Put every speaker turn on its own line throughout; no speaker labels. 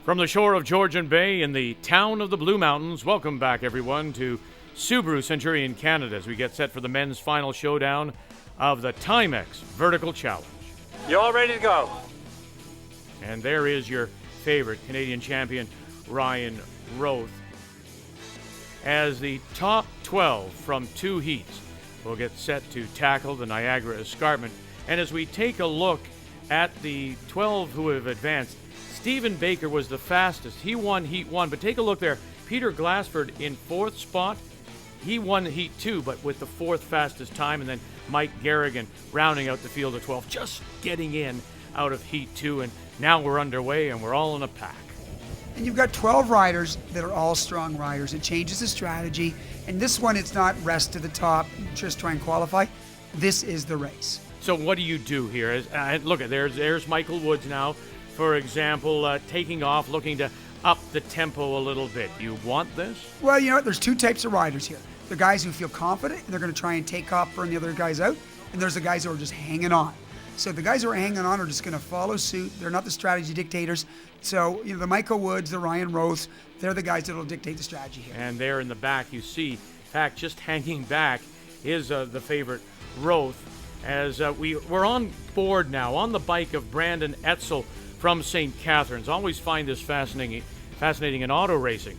From the shore of Georgian Bay in the town of the Blue Mountains, welcome back everyone to Subaru Centurion Canada as we get set for the men's final showdown of the Timex Vertical Challenge.
You all ready to go?
And there is your favorite Canadian champion, Ryan Roth. As the top 12 from 2 heats will get set to tackle the Niagara Escarpment. And as we take a look at the 12 who have advanced, Stephen Baker was the fastest. He won Heat 1, but take a look there. Peter Glassford in 4th spot. He won Heat 2, but with the 4th fastest time, and then Mike Garrigan rounding out the field of 12, just getting in out of Heat 2, and now we're underway, and we're all in a pack.
And you've got 12 riders that are all strong riders. It changes the strategy, and this one, it's not rest to the top, just try and qualify. This is the race.
So what do you do here? Look, there's Michael Woods now, for example, taking off, looking to up the tempo a little bit. You want this?
Well, you know what? There's 2 types of riders here. The guys who feel confident, and they're going to try and take off, burn the other guys out. And there's the guys who are just hanging on. So the guys who are hanging on are just going to follow suit. They're not the strategy dictators. So, the Michael Woods, the Ryan Roths, they're the guys that will dictate the strategy here.
And there in the back, you see, in fact, just hanging back is the favorite Roth. As we're on board now, on the bike of Brandon Etzel from St. Catharines. Always find this fascinating in auto racing.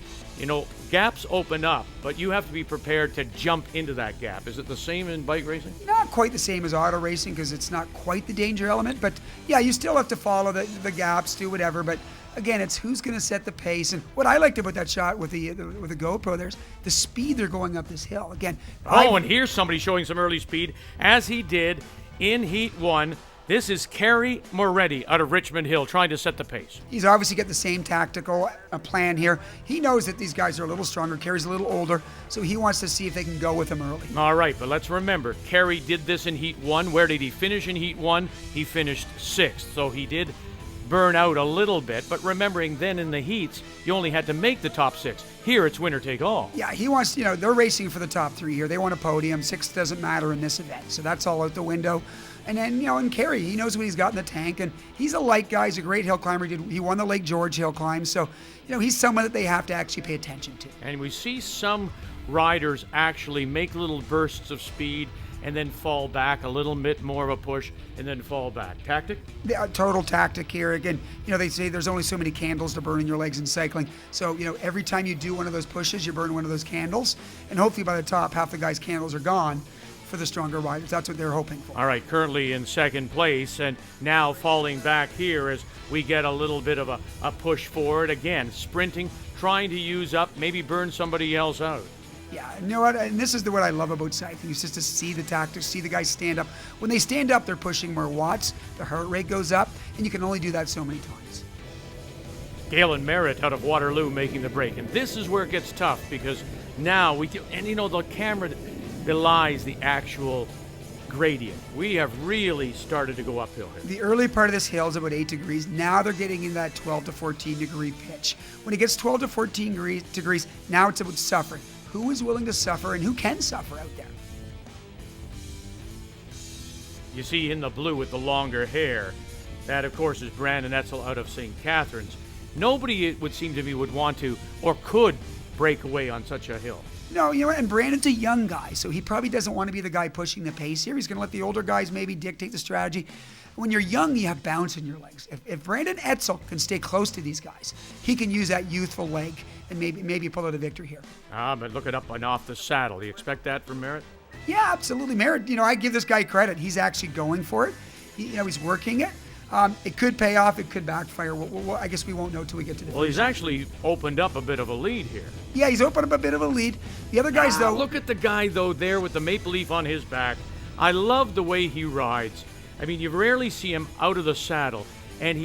Gaps open up, but you have to be prepared to jump into that gap. Is it the same in bike racing?
Not quite the same as auto racing because it's not quite the danger element, but yeah, you still have to follow the gaps, do whatever, but again, it's who's going to set the pace. And what I liked about that shot with the GoPro, there's the speed they're going up this hill. Again,
and here's somebody showing some early speed, as he did in Heat 1. This is Kerry Moretti out of Richmond Hill trying to set the pace.
He's obviously got the same tactical plan here. He knows that these guys are a little stronger. Kerry's a little older, so he wants to see if they can go with him early.
All right, but let's remember, Kerry did this in Heat 1. Where did he finish in Heat 1? He finished 6th, so he did burn out a little bit, but remembering then in the heats, you only had to make the top 6. Here, it's winner take all.
Yeah, he wants, they're racing for the top 3 here. They want a podium. 6th doesn't matter in this event, so that's all out the window. And then, and Kerry, he knows what he's got in the tank, and he's a light guy. He's a great hill climber. He won the Lake George hill climb, so, he's someone that they have to actually pay attention to.
And we see some riders actually make little bursts of speed and then fall back, a little bit more of a push, and then fall back. Tactic?
Yeah, total tactic here. Again, they say there's only so many candles to burn in your legs in cycling. So, every time you do one of those pushes, you burn one of those candles, and hopefully by the top, half the guys' candles are gone for the stronger riders. That's what they're hoping for.
All right, currently in 2nd place, and now falling back here as we get a little bit of a push forward. Again, sprinting, trying to use up, maybe burn somebody else out.
Yeah, you know what? And this is what I love about cycling, is just to see the tactics, see the guys stand up. When they stand up, they're pushing more watts, the heart rate goes up, and you can only do that so many times.
Galen Merritt out of Waterloo making the break. And this is where it gets tough, because now the camera belies the actual gradient. We have really started to go uphill here.
The early part of this hill is about 8 degrees. Now they're getting in that 12 to 14 degree pitch. When it gets 12 to 14 degrees, now it's about suffering. Who is willing to suffer and who can suffer out there?
You see in the blue with the longer hair, that of course is Brandon Etzel out of St. Catharines. Nobody, it would seem to me, would want to or could break away on such a hill.
No, and Brandon's a young guy, so he probably doesn't want to be the guy pushing the pace here. He's going to let the older guys maybe dictate the strategy. When you're young, you have bounce in your legs. If Brandon Etzel can stay close to these guys, he can use that youthful leg and maybe pull out a victory here.
But look it up and off the saddle. Do you expect that from Merritt?
Yeah, absolutely. Merritt, I give this guy credit. He's actually going for it. He's working it. It could pay off. It could backfire. I guess we won't know till we get to the.
Well, he's actually opened up a bit of a lead here.
Yeah, he's opened up a bit of a lead. The other guys, though.
Look at the guy, though, there with the maple leaf on his back. I love the way he rides. I mean, you rarely see him out of the saddle, and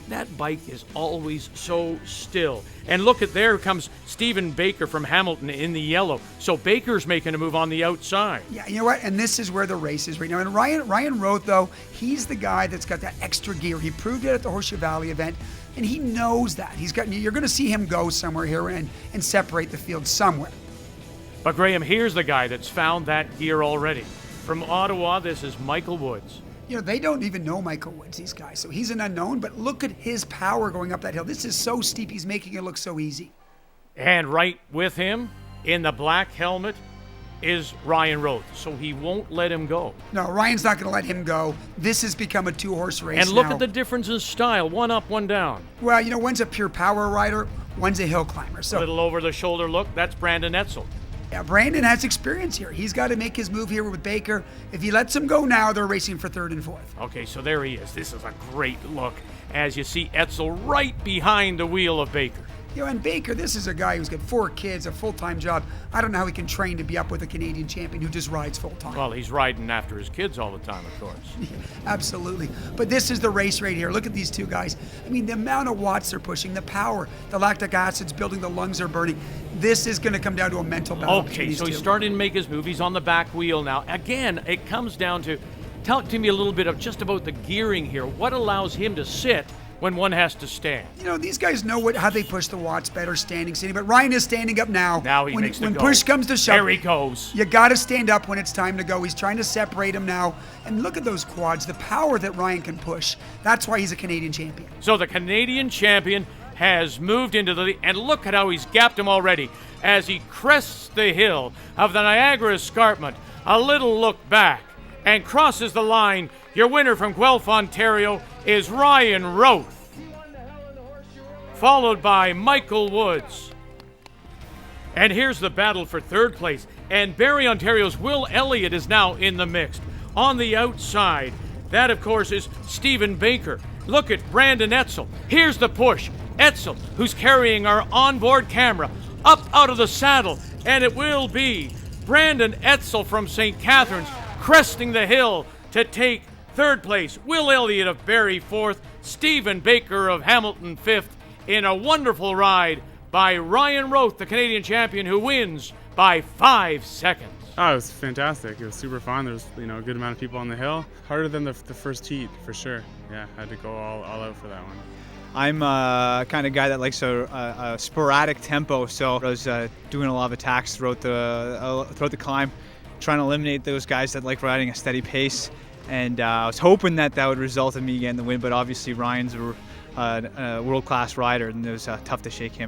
that bike is always so still. And look there comes Stephen Baker from Hamilton in the yellow. So Baker's making a move on the outside.
Yeah, you know what? And this is where the race is right now. And Ryan Roth, though, he's the guy that's got that extra gear. He proved it at the Horseshoe Valley event, and he knows that. You're going to see him go somewhere here and separate the field somewhere.
But Graham, here's the guy that's found that gear already. From Ottawa, this is Michael Woods.
You know, they don't even know Michael Woods, these guys. So he's an unknown, but look at his power going up that hill. This is so steep, he's making it look so easy.
And right with him, in the black helmet, is Ryan Roth. So he won't let him go.
No, Ryan's not going to let him go. This has become a two-horse race
And look
now.
at the difference in style. One up, one down.
Well, you know, one's a pure power rider, one's a hill climber.
A
So
little over-the-shoulder look. That's Brandon Etzel.
yeah, Brandon has experience here. He's got to make his move here with Baker. If he lets him go now, they're racing for third and fourth.
Okay, so there he is. This is a great look as you see Etzel right behind the wheel of Baker.
You know, and Baker, this is a guy who's got 4 kids, a full-time job. I don't know how he can train to be up with a Canadian champion who just rides full-time.
Well, he's riding after his kids all the time, of course.
Absolutely. But this is the race right here. Look at these two guys. I mean, the amount of watts they're pushing, the power, the lactic acid's building, the lungs are burning. This is going to come down to a mental battle. between
Okay,
these
so he's
two.
starting to make his move. He's on the back wheel now. Again, it comes down to, talk to me a little bit of just about the gearing here. What allows him to sit when one has to stand?
You know, these guys know how they push the watts better standing, sitting. But Ryan is standing up now.
Now he
when,
makes the
when
go.
push comes to shove.
There he goes.
You got to stand up when it's time to go. He's trying to separate him now. And look at those quads, the power that Ryan can push. That's why he's a Canadian champion.
So the Canadian champion has moved into the lead, and look at how he's gapped him already as he crests the hill of the Niagara Escarpment. A little look back and crosses the line. Your winner from Guelph, Ontario is Ryan Roth, followed by Michael Woods. And here's the battle for third place. And Barrie, Ontario's Will Elliott is now in the mix. On the outside, that of course is Stephen Baker. Look at Brandon Etzel. Here's the push. Etzel, who's carrying our onboard camera, up out of the saddle. And it will be Brandon Etzel from St. Catharines cresting the hill to take third place. Will Elliott of Barrie fourth. Stephen Baker of Hamilton fifth, in a wonderful ride by Ryan Roth, the Canadian champion, who wins by 5 seconds.
Oh, it was fantastic. It was super fun. There was, a good amount of people on the hill. Harder than the first heat, for sure. Yeah, I had to go all out for that one.
I'm a kind of guy that likes a sporadic tempo, so I was doing a lot of attacks throughout the climb, trying to eliminate those guys that like riding a steady pace. And I was hoping that would result in me getting the win, but obviously Ryan's a world-class rider, and it was tough to shake him.